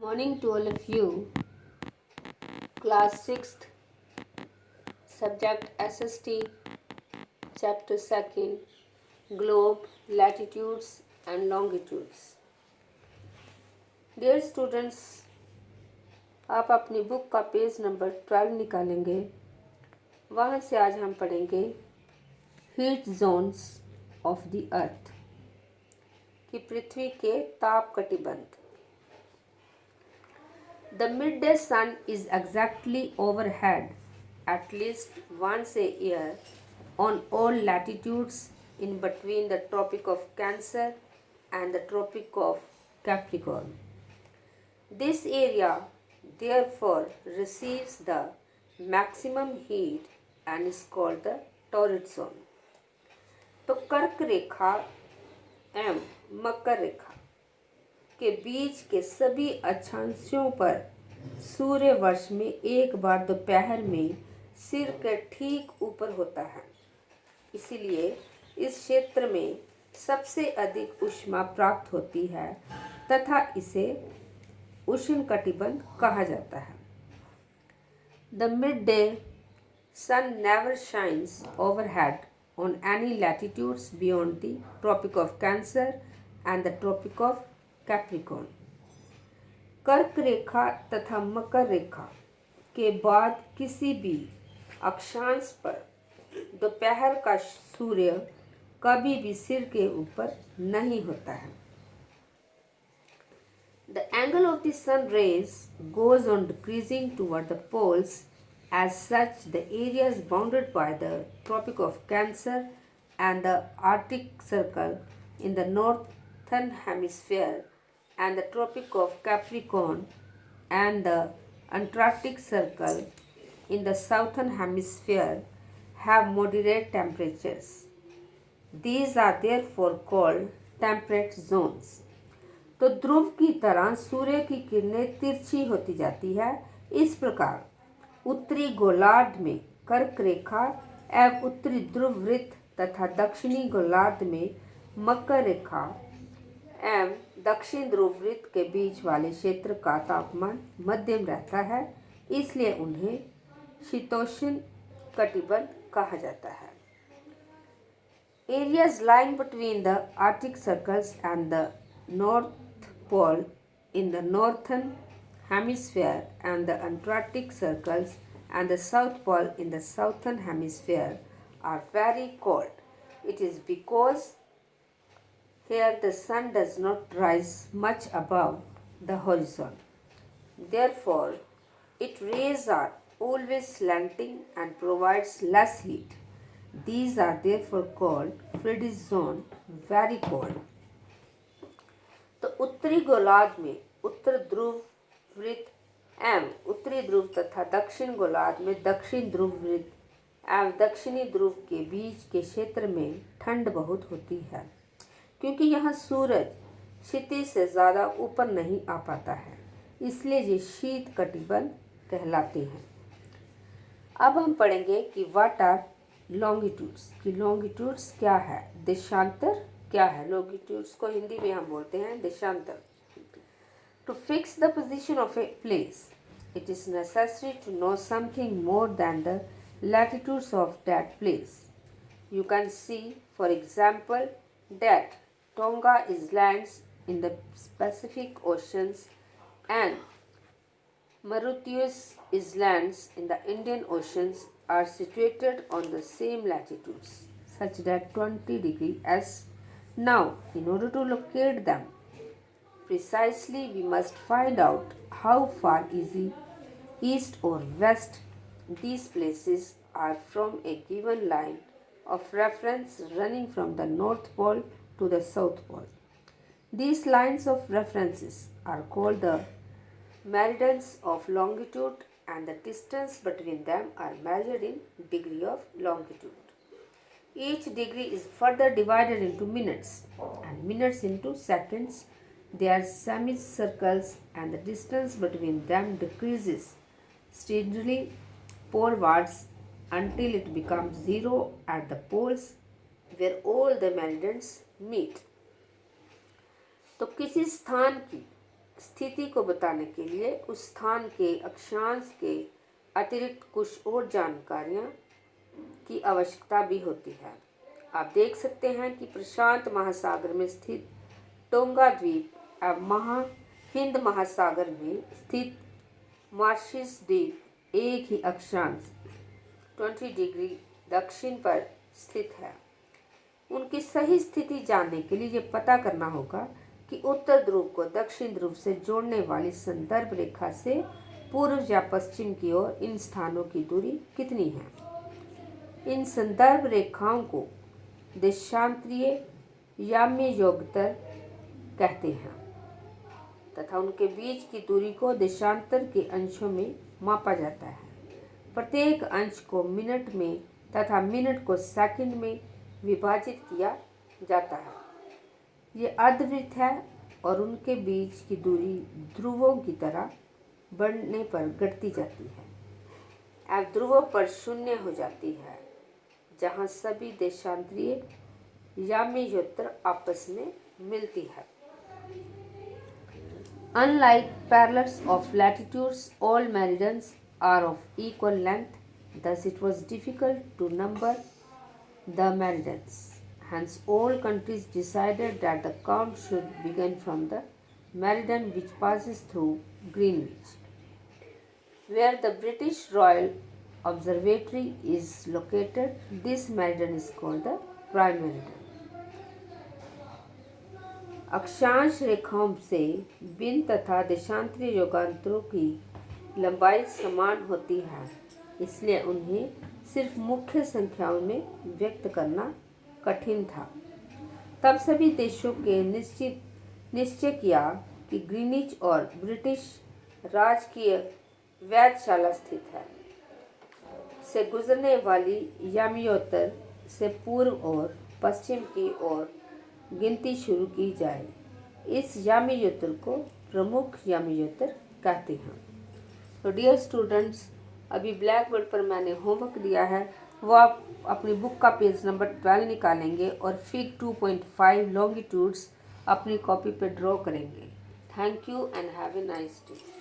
Morning to all of you. Class 6th, subject SST, chapter 2nd, globe, latitudes and longitudes. Dear students, आप अपनी book का page number 12 निकालेंगे। वहाँ से आज हम पढ़ेंगे heat zones of the earth कि पृथ्वी के ताप कटिबंध। The midday sun is exactly overhead at least once a year on all latitudes in between the Tropic of Cancer and the Tropic of Capricorn. This area therefore receives the maximum heat and is called the torrid zone. तो कर्क रेखा एवं मकर रेखा के बीच के सभी अक्षांशों पर सूर्य वर्ष में एक बार दोपहर में सिर के ठीक ऊपर होता है। इसीलिए इस क्षेत्र में सबसे अधिक ऊष्मा प्राप्त होती है तथा इसे उष्णकटिबंध कहा जाता है। The midday sun never shines overhead on any latitudes beyond the Tropic of Cancer and the Tropic of Capricorn. कर्क रेखा तथा मकर रेखा के बाद किसी भी अक्षांश पर दोपहर का सूर्य कभी भी सिर के ऊपर नहीं होता है। The angle of the sun rays goes on decreasing toward the poles. As such, the areas bounded by the Tropic of Cancer and the Arctic Circle in the northern hemisphere and the Tropic of Capricorn and the Antarctic Circle in the southern hemisphere have moderate temperatures. These are therefore called temperate zones. तो ध्रुव की तरह सूर्य की किरणें तिरछी होती जाती है। इस प्रकार उत्तरी गोलार्ध में कर्क रेखा एवं उत्तरी ध्रुव वृत्त तथा दक्षिणी गोलार्ध में मकर रेखा एवं दक्षिण ध्रुव वृत्त के बीच वाले क्षेत्र का तापमान मध्यम रहता है, इसलिए उन्हें शीतोष्ण कटिबंध कहा जाता है। Areas lying between the Arctic circles and the North Pole in the northern hemisphere and the Antarctic circles and the South Pole in the southern hemisphere are very cold. It is because here the sun does not rise much above the horizon. Therefore, its rays are always slanting and provides less heat. These are therefore called Friedrich zone, very cold. तो उत्तरी गोलार्ध में उत्तर ध्रुव वृत्त एवं उत्तरी ध्रुव तथा दक्षिण गोलार्ध में दक्षिण ध्रुव वृत्त एवं दक्षिणी ध्रुव के बीच के क्षेत्र में ठंड बहुत होती है, क्योंकि यहाँ सूरज क्षितिज से ज़्यादा ऊपर नहीं आ पाता है, इसलिए ये शीत कटिबंध कहलाते हैं। अब हम पढ़ेंगे कि व्हाट आर लॉन्गिट्यूड्स, कि लॉन्गिट्यूड्स क्या है, देशांतर क्या है। लॉन्गिट्यूड्स को हिंदी में हम बोलते हैं देशांतर। To fix the position of a place it is necessary to know something more than the latitudes of that place. You can see for example that Tonga Islands in the Pacific Oceans and Mauritius Islands in the Indian Oceans are situated on the same latitudes, such that 20 degrees S. Now, in order to locate them precisely, we must find out how far east or west these places are from a given line of reference running from the North Pole to the South Pole. These lines of references are called the meridians of longitude, and the distance between them are measured in degree of longitude. Each degree is further divided into minutes and minutes into seconds. They are semicircles and the distance between them decreases steadily polewards until it becomes zero at the poles where all the meridians meet. तो किसी स्थान की स्थिति को बताने के लिए उस स्थान के अक्षांश के अतिरिक्त कुछ और जानकारियाँ की आवश्यकता भी होती है। आप देख सकते हैं कि प्रशांत महासागर में स्थित टोंगा द्वीप अब हिंद महासागर में स्थित मॉरिशस द्वीप एक ही अक्षांश 20 डिग्री दक्षिण पर स्थित है। उनकी सही स्थिति जानने के लिए ये पता करना होगा कि उत्तर ध्रुव को दक्षिण ध्रुव से जोड़ने वाली संदर्भ रेखा से पूर्व या पश्चिम की ओर इन स्थानों की दूरी कितनी है। इन संदर्भ रेखाओं को देशांतरीय याम्योत्तर कहते हैं तथा उनके बीच की दूरी को देशांतर के अंशों में मापा जाता है। प्रत्येक अंश को मिनट में तथा मिनट को सेकंड में विभाजित किया जाता है। ये अर्धवृत्त है और उनके बीच की दूरी ध्रुवों की तरह बढ़ने पर घटती जाती है। अब ध्रुवों पर शून्य हो जाती है जहाँ सभी देशांतरीय याम्योत्तर आपस में मिलती है। Unlike parallels of latitudes, all meridians are of equal length, thus it was difficult to number the meridians. Hence, all countries decided that the count should begin from the meridian which passes through Greenwich, where the British Royal Observatory is located. This meridian is called the prime meridian. अक्षांश रेखाओं से बिन तथा देशांतरीय योगांतरों की लंबाई समान होती है, इसलिए उन्हें सिर्फ मुख्य संख्याओं में व्यक्त करना कठिन था। तब सभी देशों के निश्चय किया कि ग्रीनिच और ब्रिटिश राज की वेधशाला स्थित है से गुजरने वाली याम्योत्तर से पूर्व और पश्चिम की ओर गिनती शुरू की जाए। इस याम्योत्तर को प्रमुख याम्योत्तर कहते हैं। तो डियर स्टूडेंट्स, अभी ब्लैक बोर्ड पर मैंने होमवर्क दिया है, वो आप अपनी बुक का पेज नंबर 12 निकालेंगे और फिग 2.5 लॉन्गिट्यूड्स अपनी कॉपी पर ड्रॉ करेंगे। Thank you and have a nice day.